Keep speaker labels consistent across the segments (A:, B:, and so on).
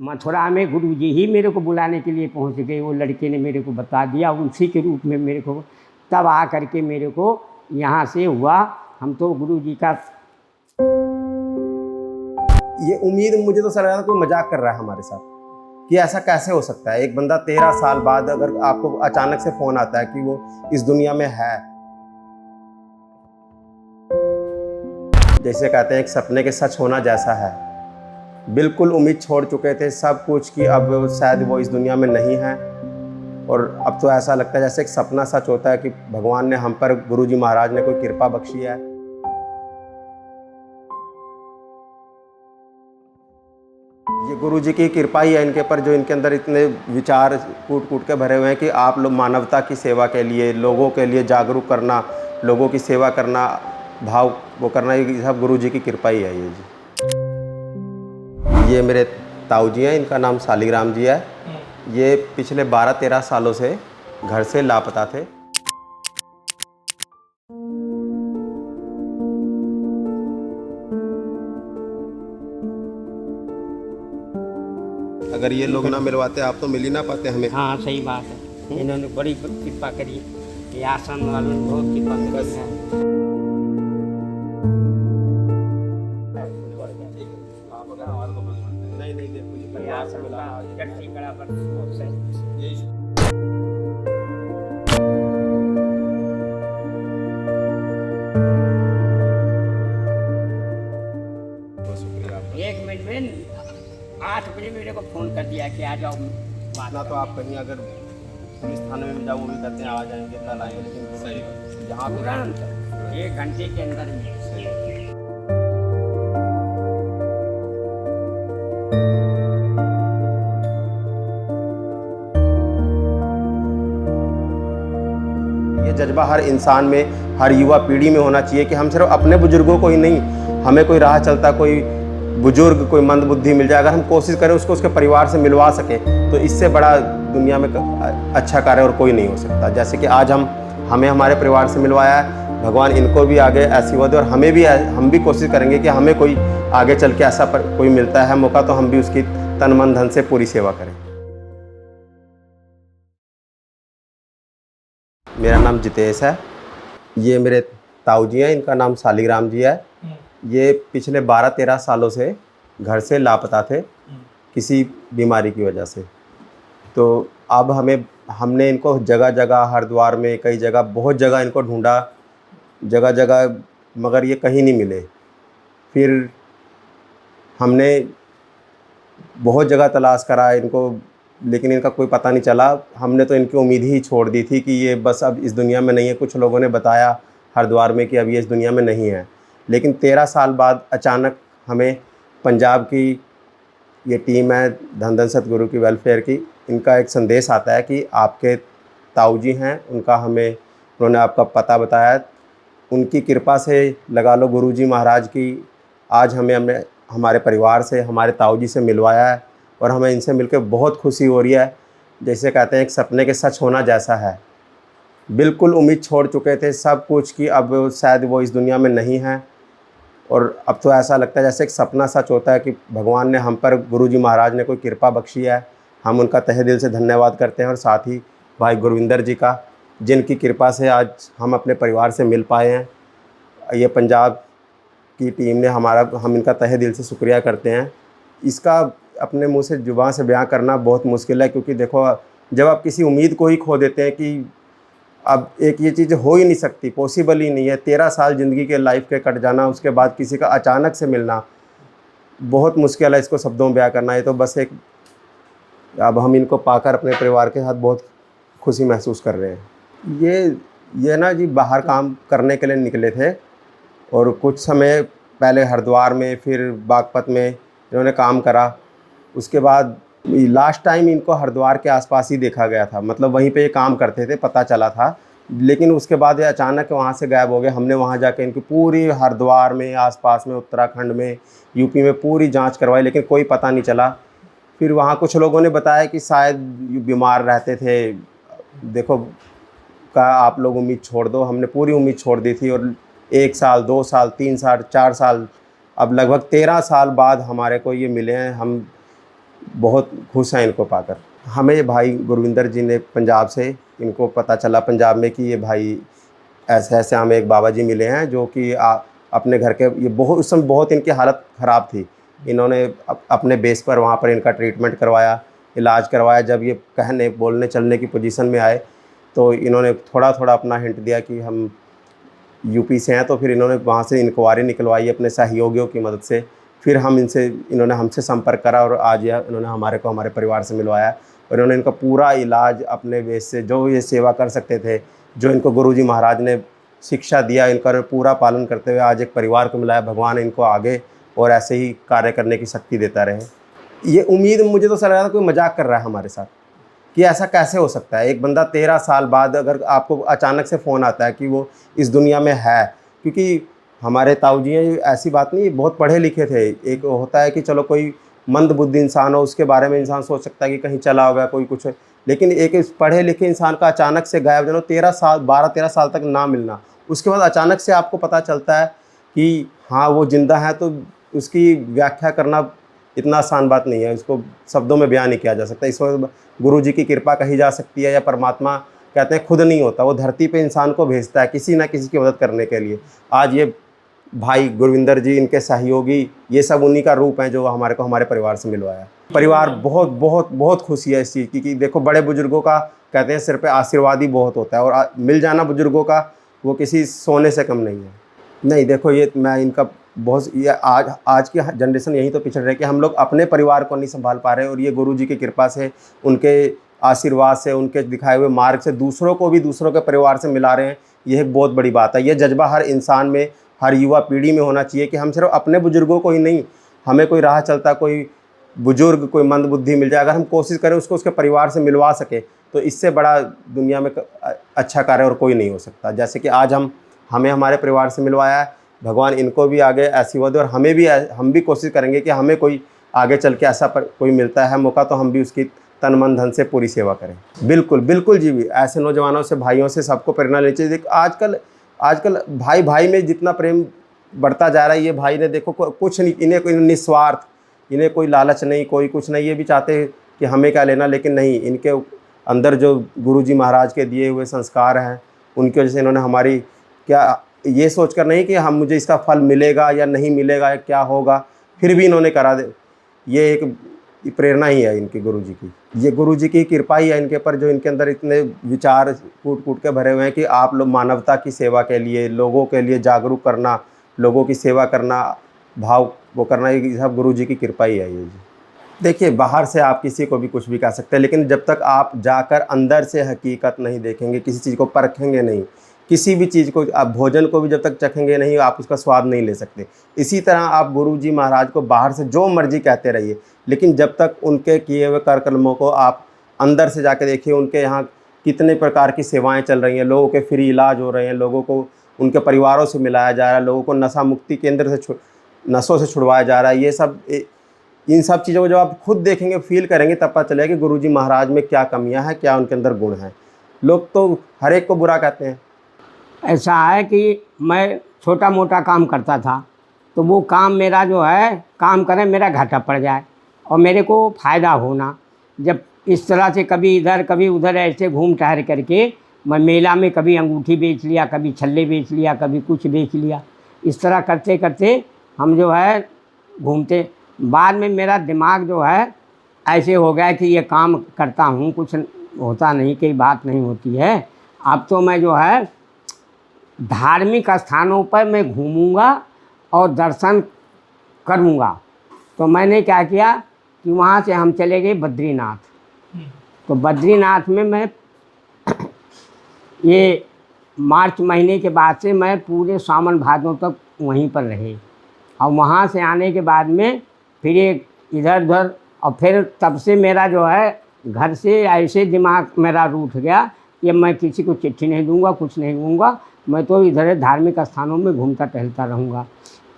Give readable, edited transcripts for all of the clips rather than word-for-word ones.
A: मथुरा में गुरुजी ही मेरे को बुलाने के लिए पहुंच गए। वो लड़के ने मेरे को बता दिया, उसी के रूप में मेरे को तब आ करके मेरे को यहाँ से हुआ। हम तो गुरुजी का
B: ये उम्मीद, मुझे तो सर लगा कोई मजाक कर रहा है हमारे साथ कि ऐसा कैसे हो सकता है। एक बंदा 13 साल बाद अगर आपको अचानक से फोन आता है कि वो इस दुनिया में है, जैसे कहते हैं एक सपने के सच होना जैसा है। बिल्कुल उम्मीद छोड़ चुके थे सब कुछ कि अब शायद वो इस दुनिया में नहीं है, और अब तो ऐसा लगता है जैसे एक सपना सच होता है कि भगवान ने हम पर, गुरुजी महाराज ने कोई कृपा बख्शी है। ये गुरुजी की कृपा ही है इनके पर, जो इनके अंदर इतने विचार कूट कूट के भरे हुए हैं कि आप लोग मानवता की सेवा के लिए, लोगों के लिए जागरूक करना, लोगों की सेवा करना, भाव वो करना, ये सब गुरुजी की कृपा ही है। ये जी, ये मेरे ताऊ जी हैं, इनका नाम शालिग्राम जी है। ये पिछले 12-13 सालों से घर से लापता थे। अगर ये लोग ना मिलवाते आप तो मिल ही ना पाते हमें।
A: हाँ सही बात है, इन्होंने बड़ी कृपा करी, ये आश्रम वालों ने बहुत कृपा करी है।
B: नहीं नहीं, देखो जी परिवार से मिला।
A: एक मिनट में 8 बजे मेरे को फोन कर दिया कि आ जाओ बात
B: ना तो आप कहीं अगर पुलिस थाने में जाओ वो भी कहते हैं आ जाएंगे कल आएंगे, लेकिन सही यहाँ पे
A: तुरंत 1 घंटे के अंदर में।
B: ये जज्बा हर इंसान में, हर युवा पीढ़ी में होना चाहिए कि हम सिर्फ अपने बुजुर्गों को ही नहीं, हमें कोई राह चलता कोई बुजुर्ग, कोई मंदबुद्धि मिल जाए, अगर हम कोशिश करें उसको उसके परिवार से मिलवा सकें, तो इससे बड़ा दुनिया में अच्छा कार्य और कोई नहीं हो सकता। जैसे कि आज हमें हमारे परिवार से मिलवाया है, भगवान इनको भी आगे ऐसी वो दे, और हम भी कोशिश करेंगे कि हमें कोई आगे चल के ऐसा कोई मिलता है मौका तो हम भी उसकी तन मन धन से पूरी सेवा करें। मेरा नाम जितेश है। ये मेरे ताऊ जी हैं, इनका नाम शालिग्राम जी है। ये पिछले 12-13 सालों से घर से लापता थे किसी बीमारी की वजह से। तो अब हमने इनको जगह जगह, हरिद्वार में कई जगह, बहुत जगह इनको ढूंढा, जगह जगह, मगर ये कहीं नहीं मिले। फिर हमने बहुत जगह तलाश करा इनको, लेकिन इनका कोई पता नहीं चला। हमने तो इनकी उम्मीद ही छोड़ दी थी कि ये बस अब इस दुनिया में नहीं है। कुछ लोगों ने बताया हरिद्वार में कि अब ये इस दुनिया में नहीं है, लेकिन 13 साल बाद अचानक हमें पंजाब की ये टीम है धन धन सतगुरु की वेलफेयर की, इनका एक संदेश आता है कि आपके ताऊ जी हैं, उन्होंने आपका पता बताया। उनकी कृपा से लगा लो, गुरुजी महाराज की, आज हमें हमारे परिवार से, हमारे ताऊ जी से मिलवाया है, और हमें इनसे मिलकर बहुत खुशी हो रही है। जैसे कहते हैं एक सपने के सच होना जैसा है। बिल्कुल उम्मीद छोड़ चुके थे सब कुछ कि अब शायद वो इस दुनिया में नहीं है, और अब तो ऐसा लगता है जैसे एक सपना सच होता है कि भगवान ने हम पर, गुरुजी महाराज ने कोई कृपा बख्शी है। हम उनका तहे दिल से धन्यवाद करते हैं, और साथ ही भाई गुरविंदर जी का, जिनकी कृपा से आज हम अपने परिवार से मिल पाए हैं। ये पंजाब की टीम ने हम इनका तहे दिल से शुक्रिया करते हैं। इसका अपने मुंह से, जुबान से बयां करना बहुत मुश्किल है, क्योंकि देखो जब आप किसी उम्मीद को ही खो देते हैं कि अब एक ये चीज़ हो ही नहीं सकती, पॉसिबल ही नहीं है। 13 साल ज़िंदगी के लाइफ के कट जाना, उसके बाद किसी का अचानक से मिलना बहुत मुश्किल है इसको शब्दों में बयां करना। ये तो बस एक, अब हम इनको पाकर अपने परिवार के साथ बहुत खुशी महसूस कर रहे हैं। ये ना जी बाहर काम करने के लिए निकले थे, और कुछ समय पहले हरिद्वार में, फिर बागपत में इन्होंने काम करा। उसके बाद लास्ट टाइम इनको हरिद्वार के आसपास ही देखा गया था, मतलब वहीं पे ये काम करते थे, पता चला था। लेकिन उसके बाद ये अचानक वहाँ से गायब हो गए। हमने वहाँ जाके इनकी पूरी हरिद्वार में, आसपास में, उत्तराखंड में, यूपी में पूरी जांच करवाई, लेकिन कोई पता नहीं चला। फिर वहाँ कुछ लोगों ने बताया कि शायद बीमार रहते थे। देखो, कहा आप लोग उम्मीद छोड़ दो। हमने पूरी उम्मीद छोड़ दी थी, और 1 साल, 2 साल, 3 साल, 4 साल, अब लगभग 13 साल बाद हमारे को ये मिले हैं। हम बहुत खुश हैं इनको पाकर। हमें भाई गुरविंदर जी ने पंजाब से, इनको पता चला पंजाब में कि ये भाई ऐसे ऐसे हमें एक बाबा जी मिले हैं जो कि अपने घर के, ये बहुत उस समय बहुत इनकी हालत ख़राब थी। इन्होंने अपने बेस पर वहाँ पर इनका ट्रीटमेंट करवाया, इलाज करवाया। जब ये कहने बोलने चलने की पोजीशन में आए तो इन्होंने थोड़ा थोड़ा अपना हिंट दिया कि हम यूपी से हैं। तो फिर इन्होंने वहाँ से इंक्वायरी निकलवाई अपने सहयोगियों की मदद से। फिर इन्होंने हमसे संपर्क करा और आज यह इन्होंने हमारे परिवार से मिलवाया और इन्होंने इनका पूरा इलाज अपने बेस से, जो ये सेवा कर सकते थे, जो इनको गुरुजी महाराज ने शिक्षा दिया, इनका पूरा पालन करते हुए आज एक परिवार को मिला है। भगवान इनको आगे और ऐसे ही कार्य करने की शक्ति देता रहे। ये उम्मीद, मुझे तो सर लगा था कोई मजाक कर रहा है हमारे साथ कि ऐसा कैसे हो सकता है। एक बंदा 13 साल बाद अगर आपको अचानक से फ़ोन आता है कि वो इस दुनिया में है, क्योंकि हमारे ताऊ जी हैं, ऐसी बात नहीं, बहुत पढ़े लिखे थे। एक होता है कि चलो कोई मंद बुद्धि इंसान हो, उसके बारे में इंसान सोच सकता है कि कहीं चला होगा कोई कुछ, लेकिन एक इस पढ़े लिखे इंसान का अचानक से गायब जाना, 12-13 साल तक ना मिलना, उसके बाद अचानक से आपको पता चलता है कि हाँ वो ज़िंदा है, तो उसकी व्याख्या करना इतना आसान बात नहीं है, उसको शब्दों में बयान नहीं किया जा सकता। इसमें गुरु जी की कृपा कही जा सकती है, या परमात्मा कहते हैं खुद नहीं होता, वो धरती पे इंसान को भेजता है किसी ना किसी की मदद करने के लिए। आज ये भाई गुरविंदर जी, इनके सहयोगी, ये सब उन्हीं का रूप है जो हमारे को हमारे परिवार से मिलवाया। परिवार बहुत बहुत बहुत खुशी है इस चीज़ की कि देखो, बड़े बुजुर्गों का कहते हैं सिर पे आशीर्वाद ही बहुत होता है, और मिल जाना बुजुर्गों का वो किसी सोने से कम नहीं है। नहीं देखो, ये मैं इनका बहुत, ये आज की जनरेशन यही तो पिछड़ रही है कि हम लोग अपने परिवार को नहीं संभाल पा रहे, और ये गुरु जी की कृपा से, उनके आशीर्वाद से, उनके दिखाए हुए मार्ग से दूसरों को भी दूसरों के परिवार से मिला रहे हैं। यह एक बहुत बड़ी बात है। यह जज्बा हर इंसान में, हर युवा पीढ़ी में होना चाहिए कि हम सिर्फ अपने बुजुर्गों को ही नहीं, हमें कोई राह चलता कोई बुजुर्ग, कोई मंदबुद्धि मिल जाए, अगर हम कोशिश करें उसको उसके परिवार से मिलवा सके, तो इससे बड़ा दुनिया में अच्छा कार्य और कोई नहीं हो सकता। जैसे कि आज हमें हमारे परिवार से मिलवाया है, भगवान इनको भी आगे आशीर्वाद दे, और हम भी कोशिश करेंगे कि हमें कोई आगे चल के ऐसा कोई मिलता है मौका, तो हम भी उसकी तन मन धन से पूरी सेवा करें। बिल्कुल बिल्कुल जी, भी ऐसे नौजवानों से, भाइयों से सबको प्रेरणा लेनी चाहिए। आजकल भाई भाई में जितना प्रेम बढ़ता जा रहा है, ये भाई ने देखो कुछ नहीं, इन्हें कोई निस्वार्थ, इन्हें कोई लालच नहीं, कोई कुछ नहीं, ये भी चाहते हैं कि हमें क्या लेना, लेकिन नहीं, इनके अंदर जो गुरुजी महाराज के दिए हुए संस्कार हैं, उनकी वजह से इन्होंने हमारी, क्या ये सोचकर नहीं कि मुझे इसका फल मिलेगा या नहीं मिलेगा या क्या होगा, फिर भी इन्होंने करा दे। ये एक प्रेरणा ही है इनकी, गुरुजी की। ये गुरुजी की कृपा ही है इनके पर, जो इनके अंदर इतने विचार कूट कूट के भरे हुए हैं कि आप लोग मानवता की सेवा के लिए, लोगों के लिए जागरूक करना, लोगों की सेवा करना, भाव वो करना, ये सब गुरुजी की कृपा ही है ये जी। देखिए, बाहर से आप किसी को भी कुछ भी कह सकते हैं, लेकिन जब तक आप जाकर अंदर से हकीकत नहीं देखेंगे, किसी चीज़ को परखेंगे नहीं, किसी भी चीज़ को, आप भोजन को भी जब तक चखेंगे नहीं, आप उसका स्वाद नहीं ले सकते। इसी तरह आप गुरुजी महाराज को बाहर से जो मर्जी कहते रहिए, लेकिन जब तक उनके किए हुए कर कर्मों को आप अंदर से जाके देखिए, उनके यहाँ कितने प्रकार की सेवाएं चल रही हैं, लोगों के फ्री इलाज हो रहे हैं, लोगों को उनके परिवारों से मिलाया जा रहा है, लोगों को नशा मुक्ति केंद्र से नशों से छुड़वाया जा रहा है। ये सब, इन सब चीज़ों को जब आप खुद देखेंगे, फील करेंगे, तब पता चलेगा कि गुरुजी महाराज में क्या कमियां हैं, क्या उनके अंदर गुण हैं। लोग तो हर एक को बुरा कहते हैं।
A: ऐसा है कि मैं छोटा मोटा काम करता था, तो वो काम मेरा जो है, काम करें मेरा घाटा पड़ जाए और मेरे को फ़ायदा होना। जब इस तरह से कभी इधर कभी उधर ऐसे घूम टहल करके, मैं मेला में कभी अंगूठी बेच लिया, कभी छल्ले बेच लिया, कभी कुछ बेच लिया, इस तरह करते करते हम जो है घूमते। बाद में मेरा दिमाग जो है ऐसे हो गया कि ये काम करता हूँ, कुछ होता नहीं, कोई बात नहीं होती है। अब तो मैं जो है धार्मिक स्थानों पर मैं घूमूंगा और दर्शन करूंगा। तो मैंने क्या किया कि वहाँ से हम चले गए बद्रीनाथ। तो बद्रीनाथ में मैं ये मार्च महीने के बाद से मैं पूरे सावन भादों तक वहीं पर रहे, और वहाँ से आने के बाद में फिर एक इधर उधर, और फिर तब से मेरा जो है घर से ऐसे दिमाग मेरा रूठ गया कि मैं किसी को चिट्ठी नहीं दूंगा, कुछ नहीं दूंगा, मैं तो इधर धार्मिक स्थानों में घूमता टहलता रहूँगा।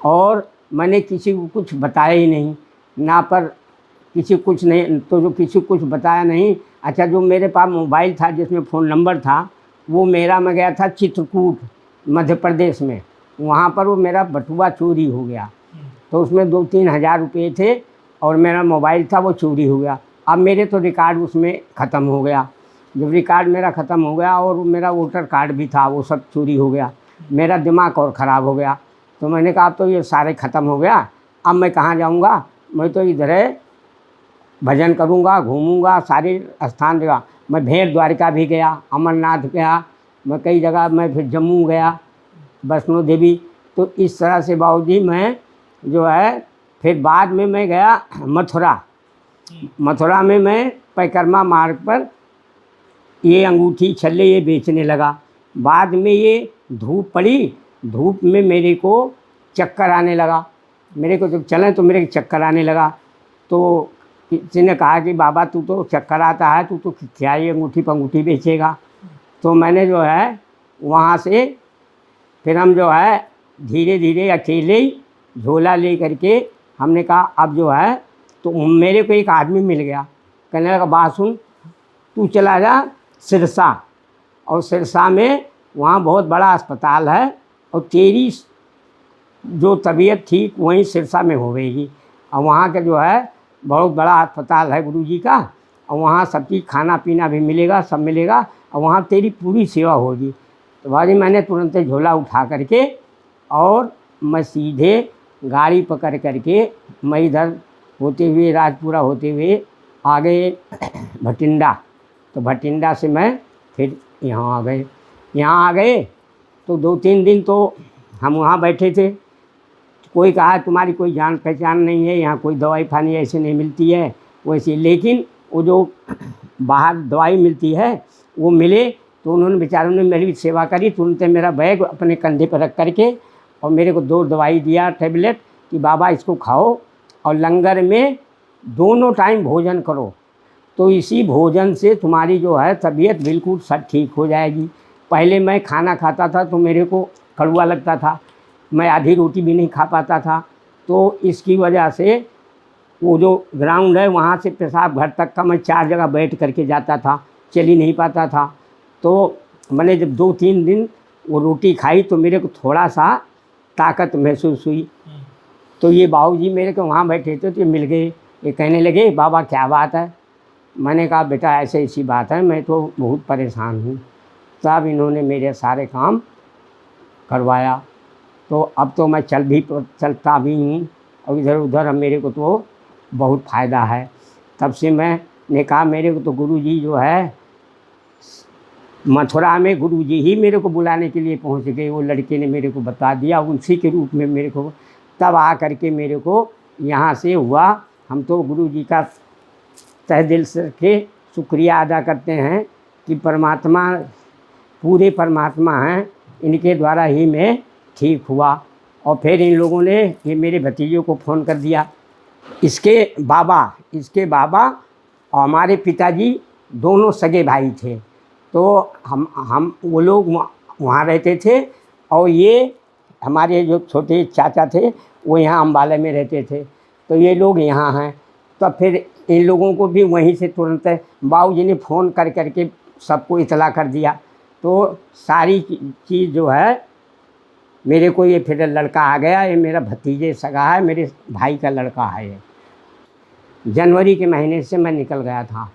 A: और मैंने किसी को कुछ बताया ही नहीं, ना पर किसी कुछ नहीं, तो जो किसी को कुछ बताया नहीं। अच्छा, जो मेरे पास मोबाइल था जिसमें फ़ोन नंबर था, वो मेरा, मैं गया था चित्रकूट मध्य प्रदेश में, वहाँ पर वो मेरा बटुआ चोरी हो गया। तो उसमें 2-3 हज़ार रुपये थे, और मेरा मोबाइल था वो चोरी हो गया। अब मेरे तो रिकॉर्ड उसमें ख़त्म हो गया। जब रिकॉर्ड मेरा ख़त्म हो गया और मेरा वोटर कार्ड भी था वो सब चोरी हो गया, मेरा दिमाग और ख़राब हो गया। तो मैंने कहा अब तो ये सारे ख़त्म हो गया, अब मैं कहाँ जाऊँगा, मैं तो इधर भजन करूँगा, घूमूँगा सारे स्थान जगह। मैं भेड़ द्वारिका भी गया, अमरनाथ गया, मैं कई जगह, मैं फिर जम्मू गया, वैष्णो देवी। तो इस तरह से बाबूजी मैं जो है फिर बाद में मैं गया मथुरा। मथुरा में मैं परिक्रमा मार्ग पर ये अंगूठी छल्ले ये बेचने लगा। बाद में ये धूप पड़ी, धूप में मेरे को चक्कर आने लगा। मेरे को जब चलें तो मेरे चक्कर आने लगा। तो किसी ने कहा कि बाबा तू तो चक्कर आता है, तू तो क्या ये अंगूठी पंगूठी बेचेगा। तो मैंने जो है वहाँ से फिर हम जो है धीरे धीरे अकेले ही झोला ले करके हमने कहा अब जो है, तो मेरे को एक आदमी मिल गया, कहने लगा बात सुन, तू चला जा सिरसा, और सिरसा में वहाँ बहुत बड़ा अस्पताल है और तेरी जो तबीयत ठीक वहीं सिरसा में होवेगी। और वहाँ का जो है बहुत बड़ा अस्पताल है गुरुजी का, और वहाँ सब चीज़ खाना पीना भी मिलेगा, सब मिलेगा, और वहाँ तेरी पूरी सेवा होगी। तो भाई मैंने तुरंत झोला उठा करके और मैं सीधे गाड़ी पकड़ करके मैं इधर होते हुए राजपुरा होते हुए आ गए भटिंडा। तो भटिंडा से मैं फिर यहाँ आ गए। यहाँ आ गए तो 2-3 दिन तो हम वहाँ बैठे थे। कोई कहा तुम्हारी कोई जान पहचान नहीं है, यहाँ कोई दवाई पानी ऐसे नहीं मिलती है वैसे, लेकिन वो जो बाहर दवाई मिलती है वो मिले। तो उन्होंने बेचारों ने मेरी सेवा करी, तुरंत मेरा बैग अपने कंधे पर रख करके और मेरे को 2 दवाई दिया टैबलेट कि बाबा इसको खाओ और लंगर में दोनों टाइम भोजन करो, तो इसी भोजन से तुम्हारी जो है तबीयत बिल्कुल सब ठीक हो जाएगी। पहले मैं खाना खाता था तो मेरे को कड़वा लगता था, मैं आधी रोटी भी नहीं खा पाता था। तो इसकी वजह से वो जो ग्राउंड है वहाँ से पेशाब घर तक का मैं 4 जगह बैठ करके जाता था, चल ही नहीं पाता था। तो मैंने जब 2-3 दिन वो रोटी खाई तो मेरे को थोड़ा सा ताकत महसूस हुई। तो ये बाबूजी मेरे को वहाँ बैठे थे तो मिल गए, ये कहने लगे बाबा क्या बात है। मैंने कहा बेटा ऐसे ऐसी बात है, मैं तो बहुत परेशान हूँ। तब इन्होंने मेरे सारे काम करवाया। तो अब तो मैं चलता भी हूँ और इधर उधर अब मेरे को तो बहुत फ़ायदा है। तब से मैंने कहा मेरे को तो गुरुजी जो है मथुरा में गुरुजी ही मेरे को बुलाने के लिए पहुँच गए। वो लड़के ने मेरे को बता दिया, उसी के रूप में मेरे को तब आ करके मेरे को यहाँ से हुआ। हम तो गुरुजी का तहे दिल से के शुक्रिया अदा करते हैं कि परमात्मा पूरे परमात्मा हैं, इनके द्वारा ही मैं ठीक हुआ। और फिर इन लोगों ने ये मेरे भतीजों को फ़ोन कर दिया। इसके बाबा और हमारे पिताजी दोनों सगे भाई थे। तो हम वो लोग वहाँ रहते थे और ये हमारे जो छोटे चाचा थे वो यहाँ अम्बाला में रहते थे। तो ये लोग यहाँ हैं। तो फिर इन लोगों को भी वहीं से तुरंत बाबूजी ने फ़ोन कर करके सबको इतला कर दिया। तो सारी चीज़ जो है मेरे को ये फिर लड़का आ गया, ये मेरा भतीजे सगा है, मेरे भाई का लड़का है। ये जनवरी के महीने से मैं निकल गया था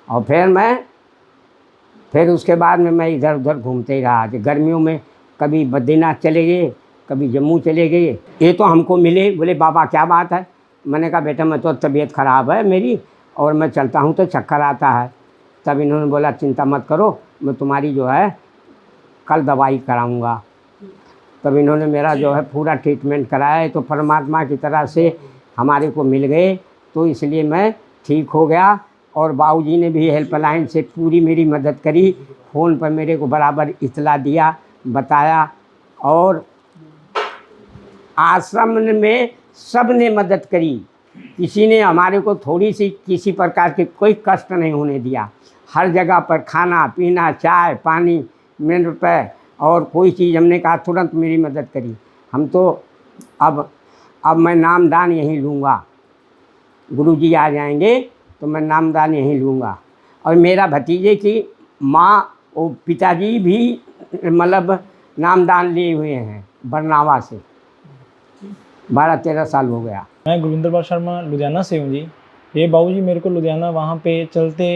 A: और फिर उसके बाद में मैं इधर उधर घूमते ही रहा। गर्मियों में कभी बद्रीनाथ चले गए, कभी जम्मू चले गए। ये तो हमको मिले, बोले बाबा क्या बात है। मैंने कहा बेटा मैं तो तबीयत ख़राब है मेरी और मैं चलता हूँ तो चक्कर आता है। तब इन्होंने बोला चिंता मत करो, मैं तुम्हारी जो है कल दवाई कराऊँगा। तब इन्होंने मेरा जो है पूरा ट्रीटमेंट कराया। तो परमात्मा की तरह से हमारे को मिल गए, तो इसलिए मैं ठीक हो गया। और बाबूजी ने भी हेल्पलाइन से पूरी मेरी मदद करी, फ़ोन पर मेरे को बराबर इतला दिया, बताया। और आश्रम में सब ने मदद करी, किसी ने हमारे को थोड़ी सी किसी प्रकार के कोई कष्ट नहीं होने दिया। हर जगह पर खाना पीना चाय पानी मिनट पे और कोई चीज़ हमने कहा तुरंत मेरी मदद करी। हम तो अब मैं नामदान यहीं लूँगा, गुरुजी आ जाएंगे तो मैं नामदान यहीं लूँगा। और मेरा भतीजे की माँ वो पिताजी भी मतलब नामदान लिए हुए हैं बरनावा से। 12-13 साल हो गया।
C: मैं गुरविंदर पाल शर्मा लुधियाना से हूँ जी। ये बाबूजी मेरे को लुधियाना वहाँ पे चलते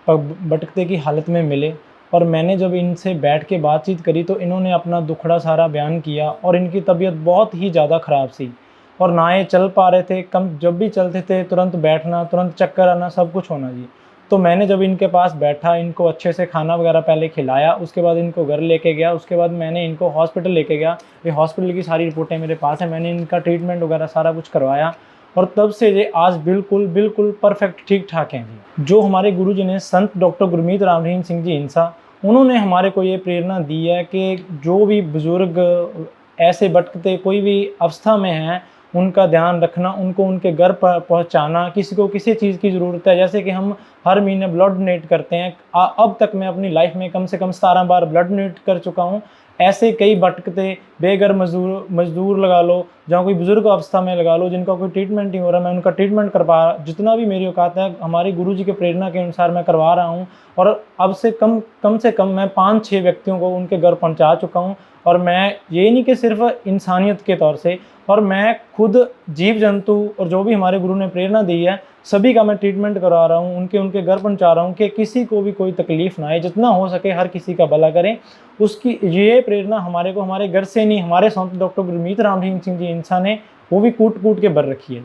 C: भटकते की हालत में मिले और मैंने जब इनसे बैठ के बातचीत करी तो इन्होंने अपना दुखड़ा सारा बयान किया और इनकी तबीयत बहुत ही ज़्यादा ख़राब सी और ना ये चल पा रहे थे। कम जब भी चलते थे तुरंत बैठना, तुरंत चक्कर आना, सब कुछ होना जी। तो मैंने जब इनके पास बैठा, इनको अच्छे से खाना वगैरह पहले खिलाया, उसके बाद इनको घर लेके गया, उसके बाद मैंने इनको हॉस्पिटल लेके गया। ये हॉस्पिटल की सारी रिपोर्टें मेरे पास है, मैंने इनका ट्रीटमेंट वगैरह सारा कुछ करवाया और तब से ये आज बिल्कुल बिल्कुल परफेक्ट ठीक ठाक हैं जी। जो हमारे गुरुजी ने संत डॉक्टर गुरमीत राम रहीम सिंह जी हिंसा, उन्होंने हमारे को ये प्रेरणा दी है कि जो भी बुज़ुर्ग ऐसे भटकते कोई भी अवस्था में हैं, उनका ध्यान रखना, उनको उनके घर पर पहुँचाना। किसी को किसी चीज़ की ज़रूरत है, जैसे कि हम हर महीने ब्लड डोनेट करते हैं। अब तक मैं अपनी लाइफ में कम से कम 17 बार ब्लड डोनेट कर चुका हूँ। ऐसे कई भटकते बेघर मजदूर लगा लो, जहाँ कोई बुज़ुर्ग अवस्था में लगा लो, जिनका कोई ट्रीटमेंट नहीं हो रहा, मैं उनका ट्रीटमेंट करवा, जितना भी मेरी औकात है हमारे गुरुजी के प्रेरणा के अनुसार मैं करवा रहा हूँ। और अब से कम मैं 5-6 व्यक्तियों को उनके घर पहुँचा चुका हूँ। और मैं ये नहीं कि सिर्फ इंसानियत के तौर से, और मैं खुद जीव जंतु और जो भी हमारे गुरु ने प्रेरणा दी है सभी का मैं ट्रीटमेंट करवा रहा हूँ, उनके घर पहुँचा रहा हूँ कि किसी को भी कोई तकलीफ़ ना आए, जितना हो सके हर किसी का भला करें। उसकी ये प्रेरणा हमारे को हमारे घर से नहीं, हमारे संत डॉक्टर गुरमीत राम रहीम सिंह जी इंसान ने वो भी कूट कूट के भर रखी है।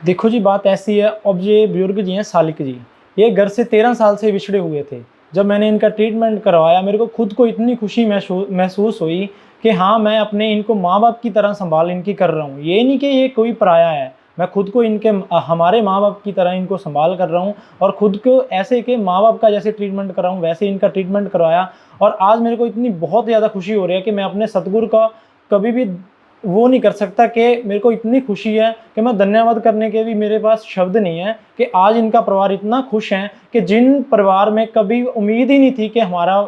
C: देखो जी, बात ऐसी है, अब ये बुजुर्ग जी हैं सालिक जी, ये घर से 13 साल से बिछड़े हुए थे। जब मैंने इनका ट्रीटमेंट करवाया मेरे को खुद को इतनी खुशी महसूस हुई कि हाँ, मैं अपने इनको माँ बाप की तरह संभाल इनकी कर रहा हूँ। ये नहीं कि ये कोई पराया है, मैं खुद को इनके हमारे माँ बाप की तरह इनको संभाल कर रहा हूँ और खुद को ऐसे कि माँ बाप का जैसे ट्रीटमेंट कर रहा हूँ वैसे इनका ट्रीटमेंट करवाया। और आज मेरे को इतनी बहुत ज़्यादा खुशी हो रही है कि मैं अपने सतगुरु का कभी भी वो नहीं कर सकता, कि मेरे को इतनी खुशी है कि मैं धन्यवाद करने के भी मेरे पास शब्द नहीं है कि आज इनका परिवार इतना खुश है कि जिन परिवार में कभी उम्मीद ही नहीं थी कि हमारा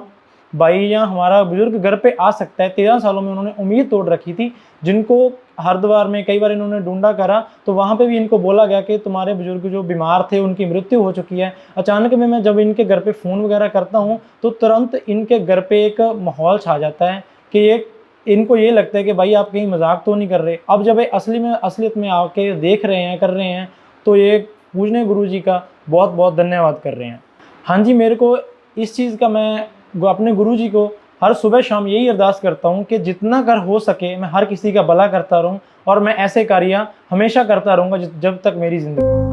C: भाई या हमारा बुजुर्ग घर पे आ सकता है, 13 सालों में उन्होंने उम्मीद तोड़ रखी थी। जिनको हरिद्वार में कई बार इन्होंने ढूंढा करा तो वहाँ पे भी इनको बोला गया कि तुम्हारे बुजुर्ग जो बीमार थे उनकी मृत्यु हो चुकी है। अचानक में मैं जब इनके घर पे फ़ोन वगैरह करता हूँ तो तुरंत इनके घर पे एक माहौल छा जाता है कि इनको ये लगता है कि भाई आप कहीं मजाक तो नहीं कर रहे। अब जब ये असलियत में आके देख रहे हैं, कर रहे हैं, तो ये पूजने गुरु जी का बहुत बहुत धन्यवाद कर रहे हैं। हाँ जी, मेरे को इस चीज़ का मैं अपने गुरु जी को हर सुबह शाम यही अरदास करता हूँ कि जितना कर हो सके मैं हर किसी का भला करता रहूँ और मैं ऐसे कार्य हमेशा करता रहूँगा जब तक मेरी ज़िंदगी।